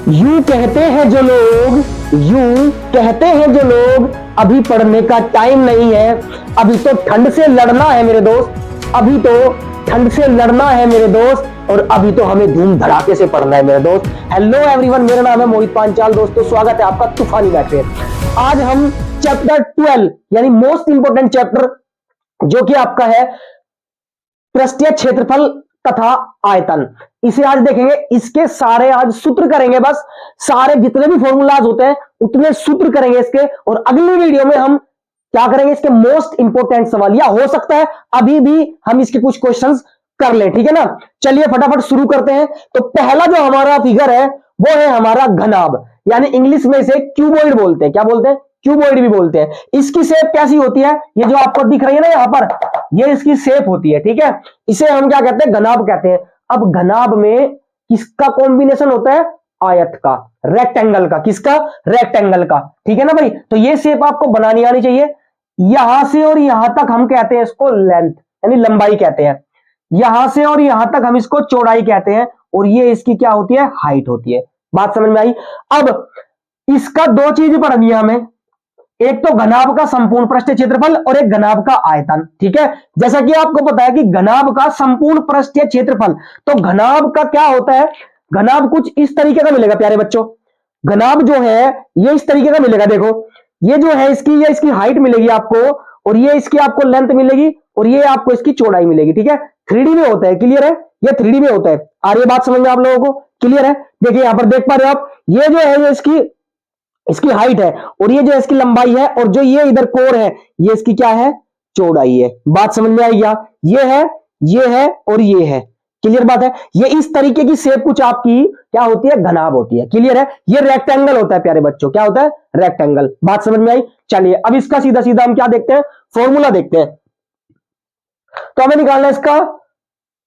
यूं कहते हैं जो लोग, यूं कहते हैं जो लोग, अभी पढ़ने का टाइम नहीं है। अभी तो ठंड से लड़ना है मेरे दोस्त, अभी तो ठंड से लड़ना है मेरे दोस्त, और अभी तो हमें धूम धड़ाके से पढ़ना है मेरे दोस्त। हेलो एवरीवन, मेरा नाम है मोहित पांचाल। दोस्तों स्वागत है आपका तूफानी बैच में। आज हम चैप्टर 12 यानी मोस्ट इंपोर्टेंट चैप्टर जो कि आपका है पृष्ठीय क्षेत्रफल तथा आयतन, इसे आज देखेंगे। इसके सारे आज सूत्र करेंगे, बस सारे जितने भी फॉर्मूलाज होते हैं उतने सूत्र करेंगे इसके। और अगली वीडियो में हम क्या करेंगे, इसके मोस्ट इंपोर्टेंट सवाल, या हो सकता है अभी भी हम इसके कुछ क्वेश्चंस कर लें, ठीक है ना। चलिए फटाफट शुरू करते हैं। तो पहला जो हमारा फिगर है वो है हमारा घनाभ, यानी इंग्लिश में इसे क्यूबॉइड बोलते हैं। क्या बोलते हैं? क्यूबॉइड भी बोलते हैं। इसकी शेप कैसी होती है? ये जो आपको दिख रही है ना यहां पर, ये इसकी शेप होती है, ठीक है। इसे हम क्या कहते हैं? घनाभ कहते हैं। अब घनाभ में किसका कॉम्बिनेशन होता है? आयत का, रेक्टेंगल का। किसका? रेक्टेंगल का, ठीक है ना भाई। तो ये शेप आपको बनानी आनी चाहिए। यहां से और यहां तक हम कहते हैं इसको लेंथ, यानी लंबाई कहते हैं। यहां से और यहां तक हम इसको चौड़ाई कहते हैं, और ये इसकी क्या होती है? हाइट होती है। बात समझ में आई? अब इसका दो चीज पढ़नी है हमें, एक तो घनाभ का संपूर्ण पृष्ठीय क्षेत्रफल और एक घनाभ का आयतन, ठीक है। जैसा कि आपको पता है कि घनाभ का संपूर्ण पृष्ठीय क्षेत्रफल, तो घनाभ का क्या होता है? घनाभ कुछ इस तरीके का मिलेगा प्यारे बच्चों। घनाभ जो है ये इस तरीके का मिलेगा। देखो ये जो है इसकी, ये इसकी हाइट मिलेगी आपको, और ये इसकी आपको लेंथ मिलेगी, और ये आपको इसकी चौड़ाई मिलेगी, ठीक है। 3D में होता है, क्लियर है? ये 3D में होता है। आ रही है बात समझ में आप लोगों को? क्लियर है? देखिए यहां पर देख पा रहे हो आप, ये जो है ये इसकी हाइट है, और ये जो इसकी लंबाई है, और जो ये इधर कोर है ये इसकी क्या है? चौड़ाई है। बात समझ में आई क्या? ये है और ये है। क्लियर बात है? ये इस तरीके की शेप कुछ आपकी क्या होती है? घनाभ होती है। क्लियर है? ये रेक्टेंगल होता है प्यारे बच्चों। क्या होता है? रेक्टेंगल। बात समझ में आई? चलिए अब इसका सीधा सीधा हम क्या देखते हैं? फॉर्मूला देखते हैं। तो हमें निकालना है इसका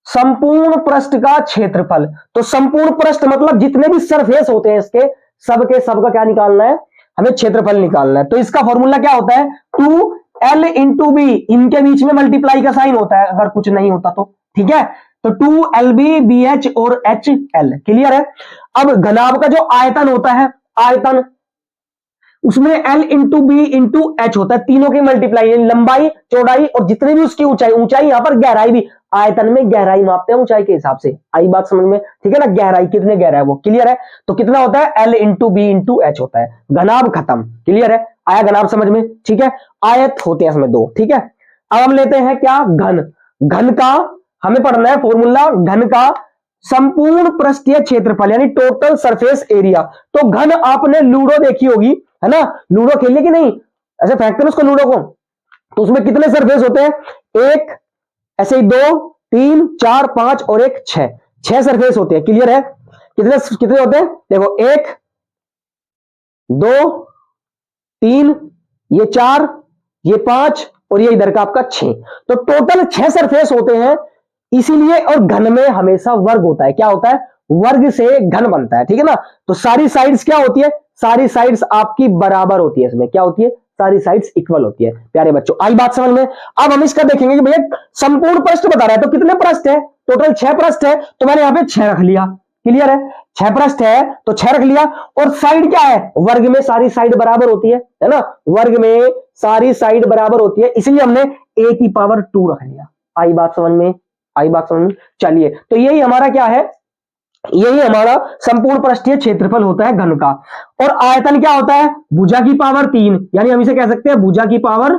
संपूर्ण पृष्ठ का क्षेत्रफल। तो संपूर्ण पृष्ठ मतलब जितने भी सरफेस होते हैं इसके, सबके सबका क्या निकालना है? हमें क्षेत्रफल निकालना है। तो इसका फॉर्मूला क्या होता है? 2l इंटू बी, इनके बीच में मल्टीप्लाई का साइन होता है अगर कुछ नहीं होता तो, ठीक है। तो 2lb bh और hl। क्लियर है? अब घनाभ का जो आयतन होता है, आयतन, उसमें l into B into H होता है, तीनों की मल्टीप्लाई, लंबाई, चौड़ाई और जितनी भी उसकी ऊंचाई, ऊंचाई यहां पर गहराई भी, आयतन में गहराई मापते हैं ऊंचाई के हिसाब से। आई बात समझ में? ठीक है ना। गहराई कितने गहरा है वो, क्लियर है। तो कितना होता है? l into B into H होता है। घनाभ खत्म। क्लियर है? आया घनाभ समझ में? ठीक है। आयत होते हैं इसमें दो, ठीक है। अब हम लेते हैं क्या? घन। घन का हमें पढ़ना है फॉर्मूला, घन का संपूर्ण पृष्ठीय क्षेत्रफल यानी टोटल सरफेस एरिया। तो घन आपने लूडो देखी होगी, है ना। लूडो खेलिए कि नहीं? ऐसे फेंकते हैं उसको, लूडो को। तो उसमें कितने सरफेस होते हैं? एक, ऐसे ही 2, 3, 4, 5 और एक 6 सरफेस होते हैं। क्लियर है? कितने कितने होते हैं? देखो 1, 2, 3, ये 4, ये 5 और ये इधर का आपका 6। तो टोटल 6 सरफेस होते हैं इसीलिए। और घन में हमेशा वर्ग होता है। क्या होता है? वर्ग से घन बनता है, ठीक है ना। तो सारी साइड्स क्या होती है? सारी साइड्स आपकी बराबर होती है। इसमें क्या होती है? सारी साइड्स इक्वल होती है प्यारे बच्चों। आई बात समझ में? अब हम इसका देखेंगे कि भैया संपूर्ण पृष्ठ बता रहा है, तो कितने पृष्ठ है? टोटल 6 पृष्ठ है, तो मैंने यहां पे 6 रख लिया। क्लियर है? 6 पृष्ठ है तो 6 रख लिया। और साइड क्या है? वर्ग में सारी साइड बराबर होती है ना। वर्ग में सारी साइड बराबर होती है, इसलिए हमने a की पावर 2 रख लिया। आई बात समझ में? आई बात समझ में? चलिए, तो यही हमारा क्या है? यही हमारा संपूर्ण पृष्ठीय क्षेत्रफल होता है घन का। और आयतन क्या होता है? भुजा की पावर 3, यानी हम इसे कह सकते हैं भुजा की पावर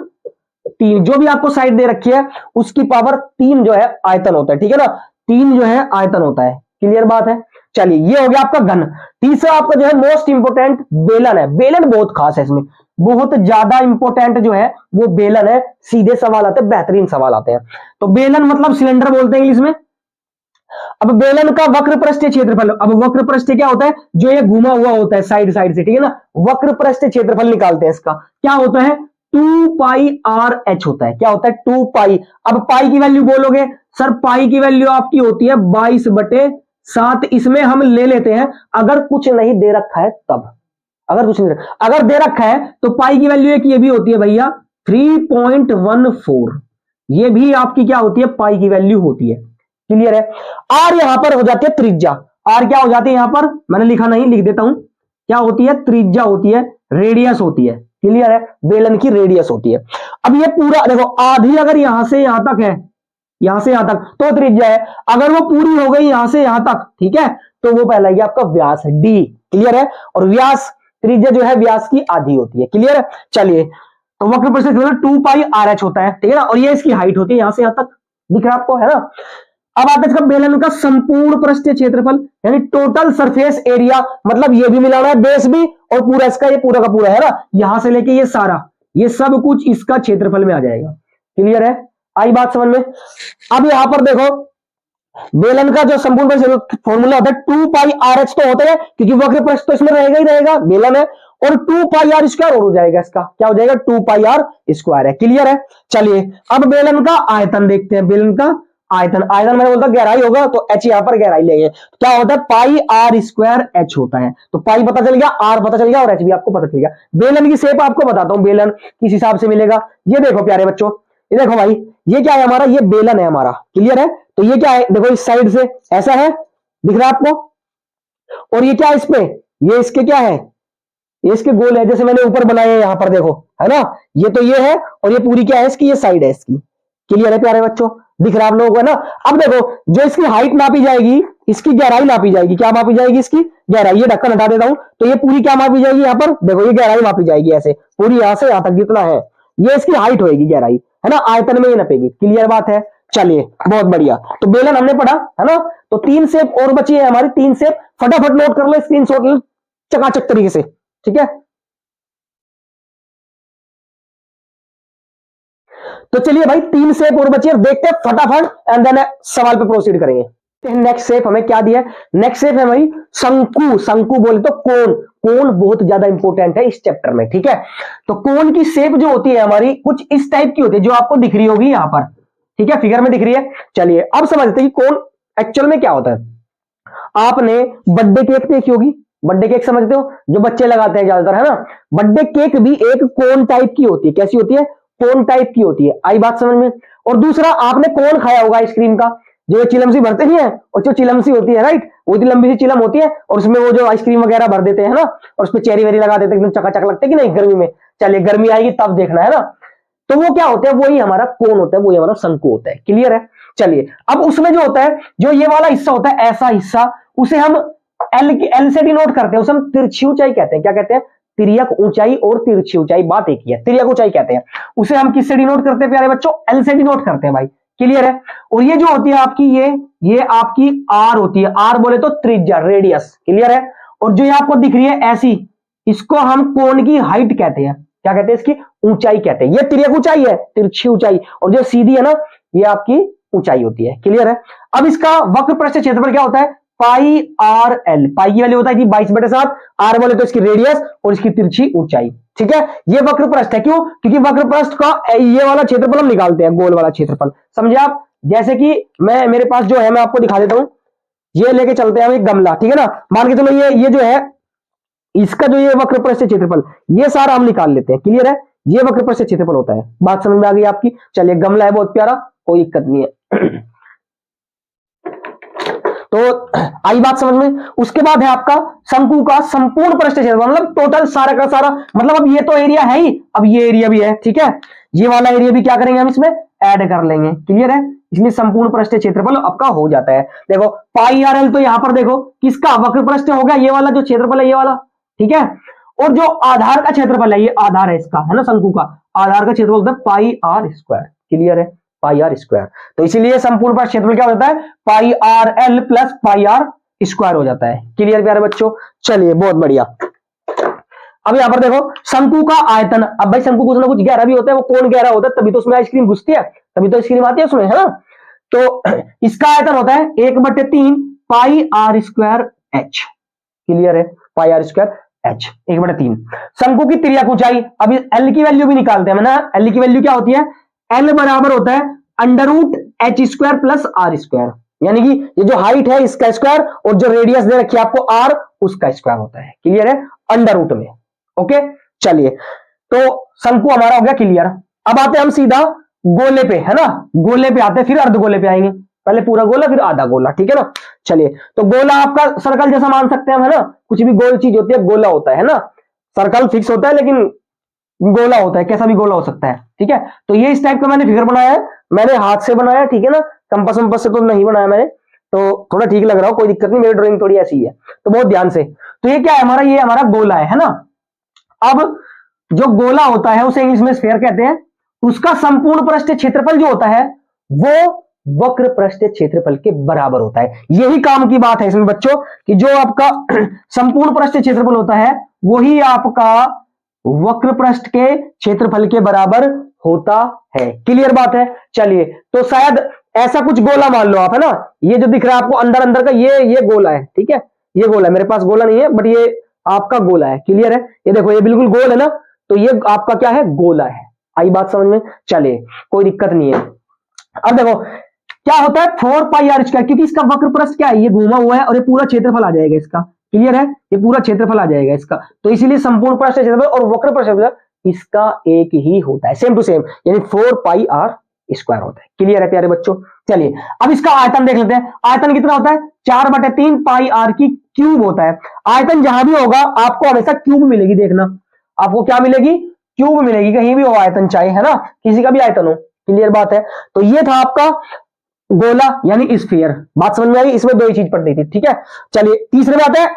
3। जो भी आपको साइड दे रखी है उसकी पावर 3 जो है आयतन होता है, ठीक है ना। 3 जो है आयतन होता है। क्लियर बात है? चलिए, ये हो गया आपका घन। तीसरा आपका जो है मोस्ट इंपोर्टेंट बेलन है। बेलन बहुत खास है, इसमें बहुत ज्यादा इंपोर्टेंट जो है वो बेलन है। सीधे सवाल आते हैं, बेहतरीन सवाल आते हैं। तो बेलन मतलब सिलेंडर बोलते हैं इंग्लिश में। अब बेलन का वक्र पृष्ठीय क्षेत्रफल, अब वक्र पृष्ठ क्या होता है? जो ये घुमा हुआ होता है साइड साइड से, ठीक है ना। वक्र पृष्ठीय क्षेत्रफल निकालते हैं इसका। क्या होता है? 2 पाई आर एच होता है। क्या होता है? 2 पाई। अब पाई की वैल्यू बोलोगे, सर पाई की वैल्यू आपकी होती है 22/7। इसमें हम ले लेते हैं अगर कुछ नहीं दे रखा है तब। अगर कुछ नहीं रखा, अगर दे रखा है तो पाई की वैल्यू एक ये भी होती है भैया 3.14। ये भी आपकी क्या होती है? पाई की वैल्यू होती है। क्लियर है? आर यहां पर हो जाती है त्रिज्या। आर क्या हो जाती है यहां पर, मैंने लिखा नहीं, लिख देता हूं, क्या होती है, त्रिज्या होती है, रेडियस होती है। क्लियर है, बेलन की रेडियस होती है। अब ये पूरा देखो, आधी अगर यहां से यहां तक है, यहां से यहां तक तो त्रिज्या है, अगर वो पूरी हो गई यहां से यहां तक, ठीक है, तो वो कहलाएगी आपका व्यास है, डी। क्लियर है, और व्यास, त्रिज्या जो है व्यास की आधी होती है। क्लियर है, चलिए, तो वक्र पृष्ठ क्षेत्रफल 2 पाई आर एच होता है, ठीक है ना, और ये इसकी हाइट होती है यहां से यहां तक, दिख रहा है आपको, है ना। अब आता है इसका बेलन का संपूर्ण पृष्ठीय क्षेत्रफल, यानी टोटल सरफेस एरिया, मतलब ये भी मिलाना है, बेस भी, और पूरा इसका, ये पूरा का पूरा है ना, यहां से लेके ये सारा, ये सब कुछ इसका क्षेत्रफल में आ जाएगा। क्लियर है, आई बात समझ में। अब यहां पर देखो, बेलन का जो संपूर्ण फॉर्मूला होता है 2 पाई आर एच तो होता है, क्योंकि वक्र पृष्ठ तो इसमें रहेगा ही रहेगा, बेलन है, और 2 पाई आर स्क्वायर और हो जाएगा, इसका क्या हो जाएगा, 2 पाई आर स्क्वायर है। क्लियर है, चलिए अब बेलन का आयतन देखते हैं, बेलन का आयतन, आयतन मैंने बोलता गहराई होगा तो एच यहां पर गहराई लेंगे, क्या होता है, पाई आर स्क्वायर एच होता है, तो पाई पता चल गया, आर पता चल गया, और एच भी आपको पता चल गया। बेलन की शेप आपको बताता हूं, बेलन किस हिसाब से मिलेगा, ये देखो प्यारे बच्चों, ये देखो भाई, ये क्या है हमारा, ये बेलन है हमारा। क्लियर है, तो ये क्या है, देखो इस साइड से ऐसा है, दिख रहा है आपको, और ये क्या है इस पे, ये इसके क्या है, ये इसके गोल है, जैसे मैंने ऊपर बनाए हैं यहां पर देखो, है ना, ये तो ये है, और ये पूरी क्या है इसकी, ये साइड है इसकी। क्लियर है प्यारे बच्चों, दिख रहा है आप लोगों को, है ना। अब देखो, जो इसकी हाइट नापी जाएगी, इसकी गहराई नापी जाएगी, क्या मापी जाएगी, इसकी गहराई, ये ढक्कन हटा देता हूं, तो ये पूरी क्या मापी जाएगी, यहां पर देखो, ये गहराई मापी जाएगी ऐसे, पूरी यहां से यहां तक जितना है, ये इसकी हाइट होगी, गहराई, है ना, आयतन में ये नपेगी। क्लियर बात है, चलिए बहुत बढ़िया, तो बेलन हमने पढ़ा, है ना। तो 3 शेप और बची है हमारी, 3 शेप, फटाफट नोट कर लो, स्क्रीनशॉट लो चकाचक तरीके से, ठीक है। तो चलिए भाई, 3 शेप और बची है, देखते हैं फटाफट, एंड देन सवाल पे प्रोसीड करेंगे। नेक्स्ट शेप हमें क्या दिया है, नेक्स्ट शेप है भाई शंकु, शंकु बोले तो कोण, कोण बहुत ज्यादा इंपॉर्टेंट है इस चैप्टर में, ठीक है। तो कोण की शेप जो होती है हमारी, कुछ इस टाइप की होती है, जो आपको दिख रही होगी यहां पर, ठीक है, फिगर में दिख रही है। चलिए अब समझते हैं कि कोण एक्चुअल में क्या होता है। आपने बर्थडे केक देखी होगी, बर्थडे केक समझते हो, जो बच्चे लगाते हैं ज्यादातर, है ना। बर्थडे केक भी एक कोन टाइप की होती है, कैसी होती है, कोन टाइप की होती है, आई बात समझ में। और दूसरा, आपने कोन खाया होगा आइसक्रीम का, जो चिलम सी भरते नहीं है, और जो चिलम सी होती है, राइट, वो इतनी लंबी सी चिलम होती है, और उसमें वो जो आइसक्रीम वगैरह भर देते हैं ना, और उसमें चेरी वेरी लगा देते हैं, एकदम चकाचक लगते कि नहीं गर्मी में। चलिए गर्मी आएगी तब देखना, है ना। तो वो क्या होता है, वही हमारा कोन होता है, वही हमारा शंकु होता है। क्लियर है, चलिए अब उसमें जो होता है, जो ये वाला हिस्सा होता है, ऐसा हिस्सा, उसे हम एल से डिनोट करते हैं, उसे हम तिरछी ऊंचाई कहते हैं। क्या कहते हैं, तिर्यक ऊंचाई और तिरछी ऊंचाई, बात एक ही है, तिर्यक ऊंचाई कहते हैं। उसे हम किससे डिनोट करते हैं प्यारे बच्चों, एल से डिनोट करते हैं भाई। क्लियर है, और ये जो होती है आपकी, ये आपकी आर होती है, आर बोले तो त्रिज्या, रेडियस। क्लियर है, और जो ये आपको दिख रही है ऐसी, इसको हम कोण की हाइट कहते हैं। क्या कहते हैं, इसकी ऊंचाई कहते हैं। ये तिर्यक ऊंचाई है, तिरछी ऊंचाई, और जो सीधी है ना, ये आपकी ऊंचाई होती है। क्लियर है, अब इसका वक्र पृष्ठ क्षेत्रफल क्या होता है, पाई आर एल, पाई की वैल्यू होता है 22/7, आर बोले तो इसकी रेडियस और इसकी तिरछी ऊंचाई। ठीक है, ये वक्र पृष्ठ है, क्यों, क्योंकि वक्र पृष्ठ का ये वाला क्षेत्रफल हम निकालते हैं, गोल वाला क्षेत्रफल, समझे आप। जैसे कि मेरे पास जो है, मैं आपको दिखा देता हूं, ये लेके चलते हैं हम एक गमला, ठीक है ना, मान के चलो ये जो है, इसका जो ये वक्र पृष्ठ क्षेत्रफल, ये सारा हम निकाल लेते हैं। क्लियर है, ये वक्र पृष्ठ क्षेत्रफल होता है, बात समझ में आ गई आपकी। चलिए, गमला है बहुत प्यारा, कोई दिक्कत नहीं है। तो आई बात समझ में। उसके बाद है आपका शंकु का संपूर्ण पृष्ठ क्षेत्रफल, मतलब टोटल सारा का सारा, मतलब अब ये तो एरिया है ही, अब ये एरिया भी है, ठीक है, ये वाला एरिया भी क्या करेंगे हम इसमें ऐड कर लेंगे। क्लियर है, इसलिए संपूर्ण पृष्ठ क्षेत्रफल आपका हो जाता है। देखो पाई आर एल, तो यहां पर देखो किसका वक्र पृष्ठ हो गया, ये वाला जो क्षेत्रफल है, ये वाला, ठीक है। और जो आधार का क्षेत्रफल है, ये आधार है इसका, है ना, शंकु का आधार का क्षेत्रफल होता है पाई आर स्क्वायर। क्लियर है, पाई आर स्क्वायर, तो इसीलिए संपूर्ण पृष्ठ क्षेत्रफल क्या हो जाता है, pi r l plus pi r square हो जाता है। क्लियर प्यारे बच्चों, चलिए बहुत बढ़िया। अब यहां पर देखो शंकु का आयतन, अब भाई शंकु कुछ ना कुछ गहरा भी होता है, वो कौन गहरा होता है, तभी तो उसमें आइसक्रीम घुसती है, तभी तो आइसक्रीम आती है उसमें, है ना। तो इसका आयतन होता है 1/3 पाई आर स्क्वायर एच। क्लियर है, पाई आर स्क्वायर एच 1/3। शंकु की तिर्यक ऊंचाई, अभी एल की वैल्यू भी निकालते हैं ना, एल की वैल्यू क्या होती है, एल बराबर होता है √h² प्लस आर स्क्वायर, यानी कि ये जो हाइट है इसका स्क्वायर, और जो रेडियस दे रखी है आपको आर, उसका स्क्वायर होता है। क्लियर है, अंडर रूट में। ओके, चलिए, तो शंकु हमारा हो गया क्लियर। अब आते हैं हम सीधा गोले पे, है ना, गोले पे आते हैं, फिर अर्धगोले पे आएंगे। पहले पूरा गोला फिर आधा गोला, ठीक है ना। चलिए, तो गोला आपका सर्कल जैसा मान सकते हैं, है ना, कुछ भी गोल चीज होती है गोला होता है ना। सर्कल फिक्स होता है लेकिन गोला होता है, कैसा भी गोला हो सकता है, ठीक है। तो ये इस टाइप का मैंने फिगर बनाया है, मैंने हाथ से बनाया, ठीक है ना, कंपास वंपास से तो नहीं बनाया मैंने, तो थोड़ा ठीक लग रहा हो, कोई दिक्कत नहीं, मेरी ड्राइंग थोड़ी ऐसी है, तो बहुत ध्यान से। तो ये क्या है हमारा, ये हमारा गोला है ना। अब जो गोला होता है उसे इंग्लिश में स्फीयर कहते हैं, उसका संपूर्ण पृष्ठीय क्षेत्रफल जो होता है वो वक्र पृष्ठीय क्षेत्रफल के बराबर होता है। यही काम की बात है इसमें बच्चों, कि जो आपका संपूर्ण पृष्ठीय क्षेत्रफल होता है वही आपका वक्र पृष्ठ के क्षेत्रफल के बराबर होता है। क्लियर बात है। चलिए, तो शायद ऐसा कुछ गोला मान लो आप, है ना, ये जो दिख रहा है आपको अंदर अंदर का, ये गोला है, ठीक है, ये गोला है, मेरे पास गोला नहीं है बट ये आपका गोला है। क्लियर है, ये देखो ये बिल्कुल गोल है ना, तो ये आपका क्या है, गोला है। आई बात समझ में। चलिए, कोई दिक्कत नहीं है। अब देखो क्या होता है 4πr², क्योंकि इसका वक्र पृष्ठ क्या है, ये घूमा हुआ है और ये पूरा क्षेत्रफल आ जाएगा इसका। क्लियर है, ये पूरा क्षेत्रफल आ जाएगा इसका, तो इसीलिए संपूर्ण पृष्ठ क्षेत्रफल और वक्र पृष्ठ इसका एक ही होता है, सेम टू सेम, यानी 4πr² होता है। क्लियर है प्यारे बच्चों। चलिए, अब इसका आयतन देख लेते हैं। आयतन कितना होता है, 4/3 πr³ होता है। आयतन जहां भी होगा आपको हमेशा क्यूब मिलेगी, देखना आपको क्या मिलेगी, क्यूब मिलेगी, कहीं भी हो आयतन चाहे, है ना, किसी का भी आयतन हो। क्लियर बात है। तो ये था आपका गोला यानी स्फीयर, बात समझ में आई, इसमें दो ही चीज पढ़नी थी, ठीक है। चलिए, तीसरे में आते हैं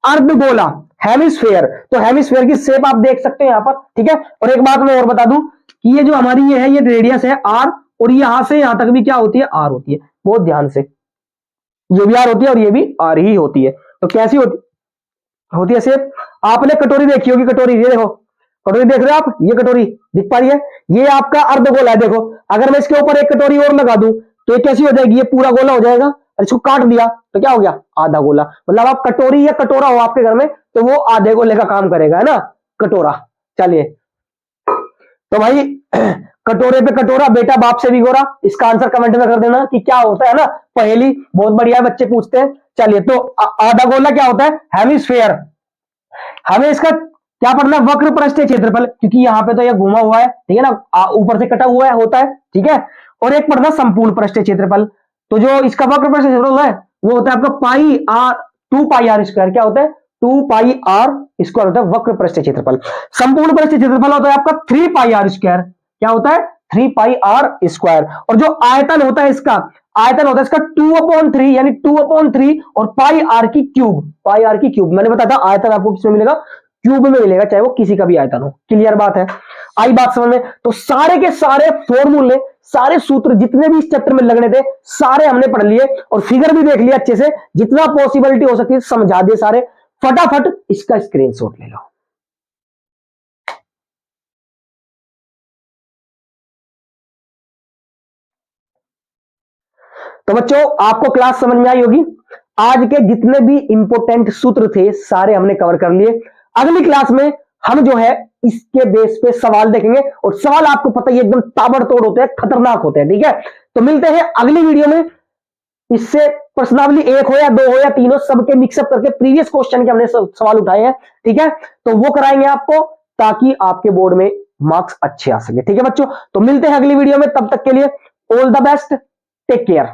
अर्धगोला, हेमिस्फीयर। तो हेमिस्फीयर की शेप आप देख सकते हैं यहां पर, ठीक है। और एक बात मैं और बता दूं कि ये जो हमारी ये है, ये रेडियस है आर, और यहां से यहां तक भी क्या होती है, आर होती है। बहुत ध्यान से, ये भी आर होती है और ये भी आर ही होती है। तो कैसी होती है शेप, आपने कटोरी देखी होगी, कटोरी, ये देखो कटोरी देख रहे हो आप, ये कटोरी दिख पा रही है, ये आपका अर्धगोला है। देखो अगर मैं इसके ऊपर एक कटोरी और लगा दूं तो ये कैसी हो जाएगी, ये पूरा गोला हो जाएगा, और इसको काट दिया तो क्या हो गया, आधा गोला। मतलब आप कटोरी या कटोरा हो आपके घर में तो वो आधे गोले का काम करेगा, है ना, कटोरा। चलिए, तो भाई कटोरे पे कटोरा, बेटा बाप से भी गोरा, इसका आंसर कमेंट में कर देना कि क्या होता है ना, पहेली बहुत बढ़िया बच्चे पूछते हैं। चलिए, तो आधा गोला क्या होता है, हेमिस्फीयर। हमें इसका क्या पढ़ना, वक्र पृष्ठीय क्षेत्रफल, क्योंकि यहाँ पे तो यह घुमा हुआ है, ठीक है ना, ऊपर से कटा हुआ है होता है, ठीक है। और एक पढ़ना संपूर्ण पृष्ठीय क्षेत्रफल, तो जो इसका वक्र पृष्ठीय क्षेत्रफल है वो होता है आपका 2πr²। क्या होता है, 2πr² होता है वक्र पृष्ठीय क्षेत्रफल। संपूर्ण पृष्ठीय क्षेत्रफल होता है आपका 3πr²। क्या होता है, 3πr²। और जो आयतन होता है इसका, आयतन होता है इसका 2/3, यानी 2/3 और πr³। मैंने बताया था आयतन आपको किसमें मिलेगा, क्यूब में मिलेगा, चाहे वो किसी का भी आयतन हो। क्लियर बात है, आई बात समझ में। तो सारे के सारे फॉर्मूले, सारे सूत्र जितने भी इस चैप्टर में लगने थे सारे हमने पढ़ लिए, और फिगर भी देख लिया अच्छे से, जितना पॉसिबिलिटी हो सकती है समझा दिए सारे। फटाफट इसका स्क्रीनशॉट ले लो। तो बच्चों आपको क्लास समझ में आई होगी। आज के जितने भी इंपॉर्टेंट सूत्र थे सारे हमने कवर कर लिए। अगली क्लास में हम जो है इसके बेस पे सवाल देखेंगे, और सवाल आपको पता ही एकदम ताबड़तोड़ होते हैं, खतरनाक होते हैं, ठीक है। तो मिलते हैं अगली वीडियो में। इससे प्रश्नावली 1 हो या 2 हो या 3 हो, सबके मिक्सअप करके प्रीवियस क्वेश्चन के हमने सवाल उठाए हैं, ठीक है। तो वो कराएंगे आपको, ताकि आपके बोर्ड में मार्क्स अच्छे आ सके, ठीक है बच्चों। तो मिलते हैं अगली वीडियो में, तब तक के लिए all the best, take care.